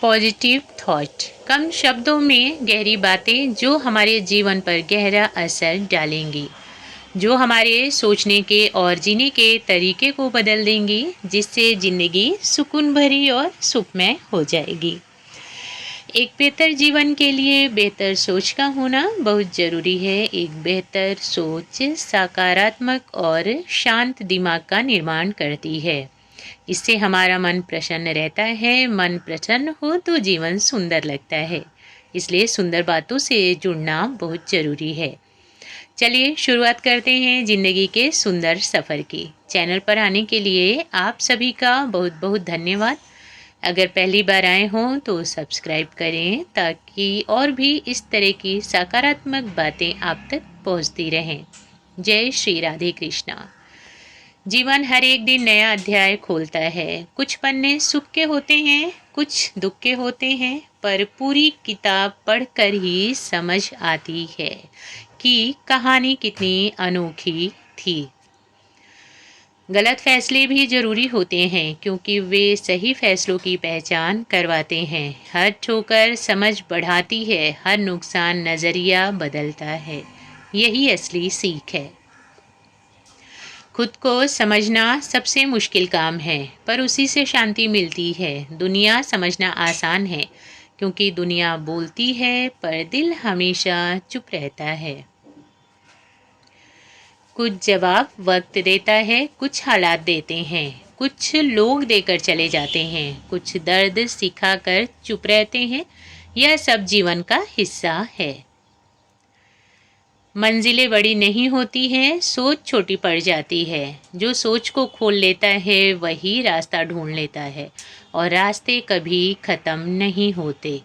Positive thought, कम शब्दों में गहरी बातें जो हमारे जीवन पर गहरा असर डालेंगी, जो हमारे सोचने के और जीने के तरीके को बदल देंगी, जिससे ज़िंदगी सुकून भरी और सुखमय हो जाएगी। एक बेहतर जीवन के लिए बेहतर सोच का होना बहुत ज़रूरी है। एक बेहतर सोच सकारात्मक और शांत दिमाग का निर्माण करती है। इससे हमारा मन प्रसन्न रहता है। मन प्रसन्न हो तो जीवन सुंदर लगता है। इसलिए सुंदर बातों से जुड़ना बहुत ज़रूरी है। चलिए शुरुआत करते हैं ज़िंदगी के सुंदर सफ़र की। चैनल पर आने के लिए आप सभी का बहुत बहुत धन्यवाद। अगर पहली बार आए हों तो सब्सक्राइब करें ताकि और भी इस तरह की सकारात्मक बातें आप तक पहुंचती रहें। जय श्री राधे कृष्णा। जीवन हर एक दिन नया अध्याय खोलता है। कुछ पन्ने सुख के होते हैं, कुछ दुख के होते हैं, पर पूरी किताब पढ़कर ही समझ आती है कि कहानी कितनी अनोखी थी। गलत फैसले भी ज़रूरी होते हैं क्योंकि वे सही फैसलों की पहचान करवाते हैं। हर ठोकर समझ बढ़ाती है, हर नुकसान नज़रिया बदलता है। यही असली सीख है। खुद को समझना सबसे मुश्किल काम है, पर उसी से शांति मिलती है। दुनिया समझना आसान है क्योंकि दुनिया बोलती है पर दिल हमेशा चुप रहता है। कुछ जवाब वक्त देता है, कुछ हालात देते हैं, कुछ लोग देकर चले जाते हैं, कुछ दर्द सिखाकर चुप रहते हैं। यह सब जीवन का हिस्सा है। मंजिलें बड़ी नहीं होती हैं, सोच छोटी पड़ जाती है। जो सोच को खोल लेता है वही रास्ता ढूंढ लेता है, और रास्ते कभी ख़त्म नहीं होते।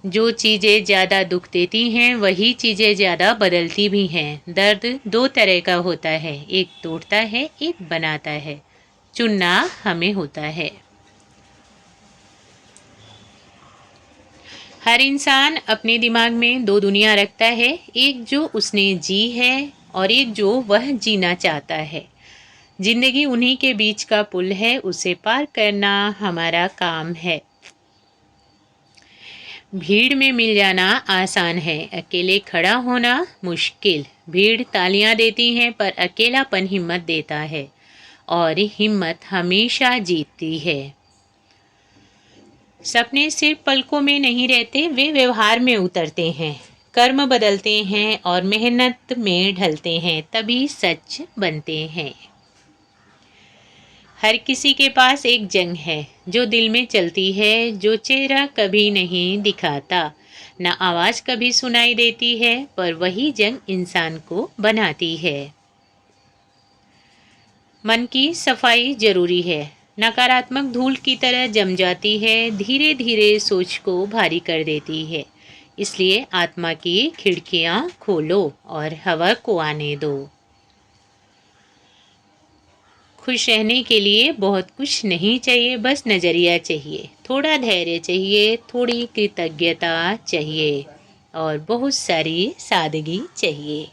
जो चीज़ें ज़्यादा दुख देती हैं वही चीज़ें ज़्यादा बदलती भी हैं। दर्द दो तरह का होता है, एक तोड़ता है, एक बनाता है। चुनना हमें होता है। हर इंसान अपने दिमाग में दो दुनिया रखता है, एक जो उसने जी है और एक जो वह जीना चाहता है। जिंदगी उन्हीं के बीच का पुल है, उसे पार करना हमारा काम है। भीड़ में मिल जाना आसान है, अकेले खड़ा होना मुश्किल। भीड़ तालियां देती है पर अकेलापन हिम्मत देता है, और हिम्मत हमेशा जीतती है। सपने सिर्फ पलकों में नहीं रहते, वे व्यवहार में उतरते हैं। कर्म बदलते हैं और मेहनत में ढलते हैं, तभी सच बनते हैं। हर किसी के पास एक जंग है जो दिल में चलती है, जो चेहरा कभी नहीं दिखाता, न आवाज़ कभी सुनाई देती है, पर वही जंग इंसान को बनाती है। मन की सफाई जरूरी है। नकारात्मक धूल की तरह जम जाती है, धीरे धीरे सोच को भारी कर देती है। इसलिए आत्मा की खिड़कियां खोलो और हवा को आने दो। खुश रहने के लिए बहुत कुछ नहीं चाहिए, बस नज़रिया चाहिए, थोड़ा धैर्य चाहिए, थोड़ी कृतज्ञता चाहिए, और बहुत सारी सादगी चाहिए।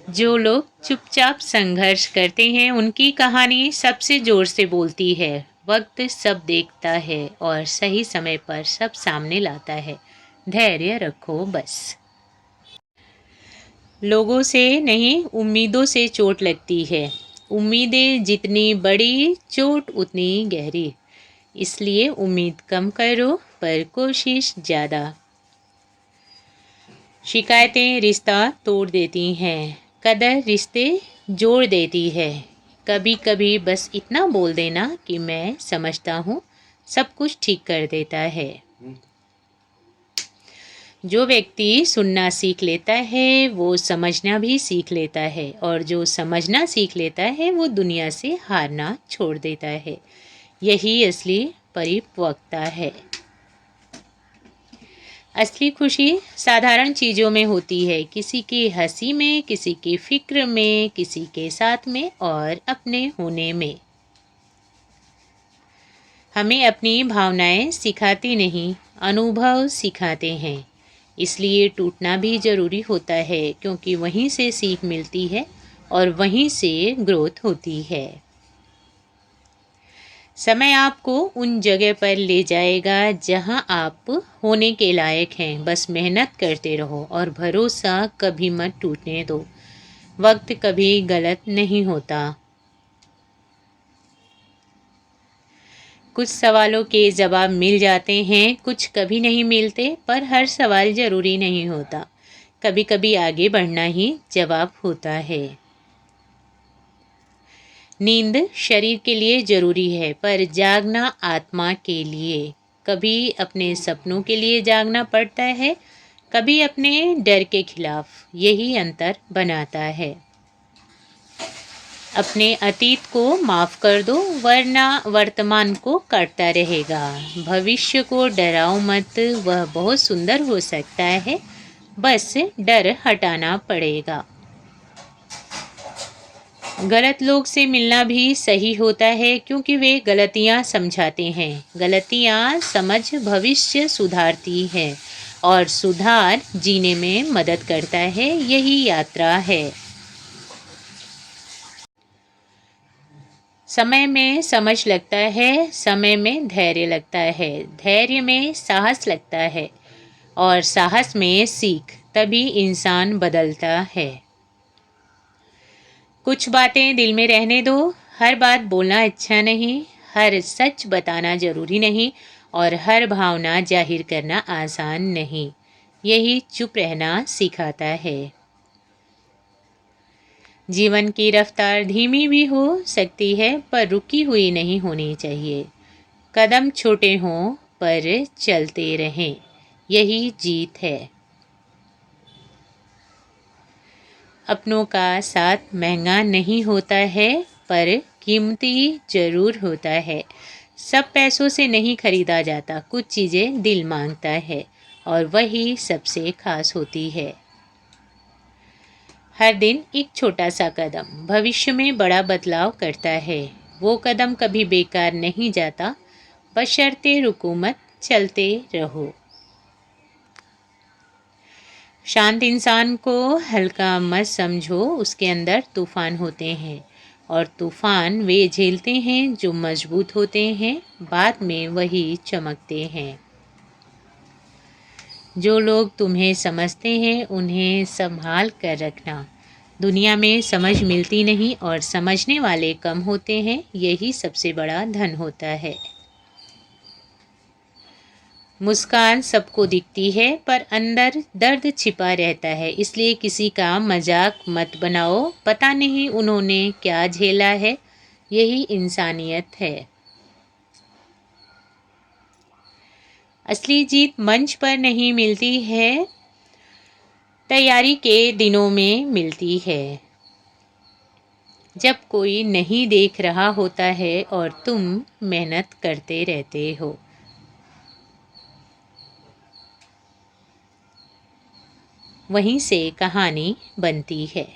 जो लोग चुपचाप संघर्ष करते हैं उनकी कहानी सबसे ज़ोर से बोलती है। वक्त सब देखता है और सही समय पर सब सामने लाता है। धैर्य रखो बस। लोगों से नहीं, उम्मीदों से चोट लगती है। उम्मीदें जितनी बड़ी, चोट उतनी गहरी। इसलिए उम्मीद कम करो पर कोशिश ज़्यादा। शिकायतें रिश्ता तोड़ देती हैं, कदर रिश्ते जोड़ देती है। कभी कभी बस इतना बोल देना कि मैं समझता हूँ, सब कुछ ठीक कर देता है। जो व्यक्ति सुनना सीख लेता है वो समझना भी सीख लेता है, और जो समझना सीख लेता है वो दुनिया से हारना छोड़ देता है। यही असली परिपक्वता है। असली खुशी साधारण चीज़ों में होती है, किसी की हंसी में, किसी की फिक्र में, किसी के साथ में और अपने होने में। हमें अपनी भावनाएं सिखाती नहीं, अनुभव सिखाते हैं। इसलिए टूटना भी ज़रूरी होता है, क्योंकि वहीं से सीख मिलती है और वहीं से ग्रोथ होती है। समय आपको उन जगह पर ले जाएगा जहां आप होने के लायक हैं। बस मेहनत करते रहो और भरोसा कभी मत टूटने दो। वक्त कभी गलत नहीं होता। कुछ सवालों के जवाब मिल जाते हैं, कुछ कभी नहीं मिलते, पर हर सवाल ज़रूरी नहीं होता। कभी कभी आगे बढ़ना ही जवाब होता है। नींद शरीर के लिए ज़रूरी है, पर जागना आत्मा के लिए। कभी अपने सपनों के लिए जागना पड़ता है, कभी अपने डर के खिलाफ। यही अंतर बनाता है। अपने अतीत को माफ़ कर दो, वरना वर्तमान को काटता रहेगा। भविष्य को डराओ मत, वह बहुत सुंदर हो सकता है, बस डर हटाना पड़ेगा। गलत लोग से मिलना भी सही होता है, क्योंकि वे गलतियां समझाते हैं। गलतियां समझ भविष्य सुधारती है और सुधार जीने में मदद करता है। यही यात्रा है। समय में समझ लगता है, समय में धैर्य लगता है, धैर्य में साहस लगता है और साहस में सीख। तभी इंसान बदलता है। कुछ बातें दिल में रहने दो। हर बात बोलना अच्छा नहीं, हर सच बताना ज़रूरी नहीं और हर भावना जाहिर करना आसान नहीं। यही चुप रहना सिखाता है। जीवन की रफ्तार धीमी भी हो सकती है, पर रुकी हुई नहीं होनी चाहिए। कदम छोटे हों पर चलते रहें, यही जीत है। अपनों का साथ महंगा नहीं होता है, पर कीमती ज़रूर होता है। सब पैसों से नहीं खरीदा जाता, कुछ चीज़ें दिल मांगता है और वही सबसे खास होती है। हर दिन एक छोटा सा कदम भविष्य में बड़ा बदलाव करता है। वो कदम कभी बेकार नहीं जाता, बशर्ते रुको मत, चलते रहो। शांत इंसान को हल्का मत समझो, उसके अंदर तूफान होते हैं और तूफान वे झेलते हैं जो मजबूत होते हैं, बाद में वही चमकते हैं। जो लोग तुम्हें समझते हैं उन्हें संभाल कर रखना। दुनिया में समझ मिलती नहीं और समझने वाले कम होते हैं, यही सबसे बड़ा धन होता है। मुस्कान सबको दिखती है, पर अंदर दर्द छिपा रहता है, इसलिए किसी का मजाक मत बनाओ। पता नहीं उन्होंने क्या झेला है, यही इंसानियत है। असली जीत मंच पर नहीं मिलती है, तैयारी के दिनों में मिलती है। जब कोई नहीं देख रहा होता है और तुम मेहनत करते रहते हो। वहीं से कहानी बनती है।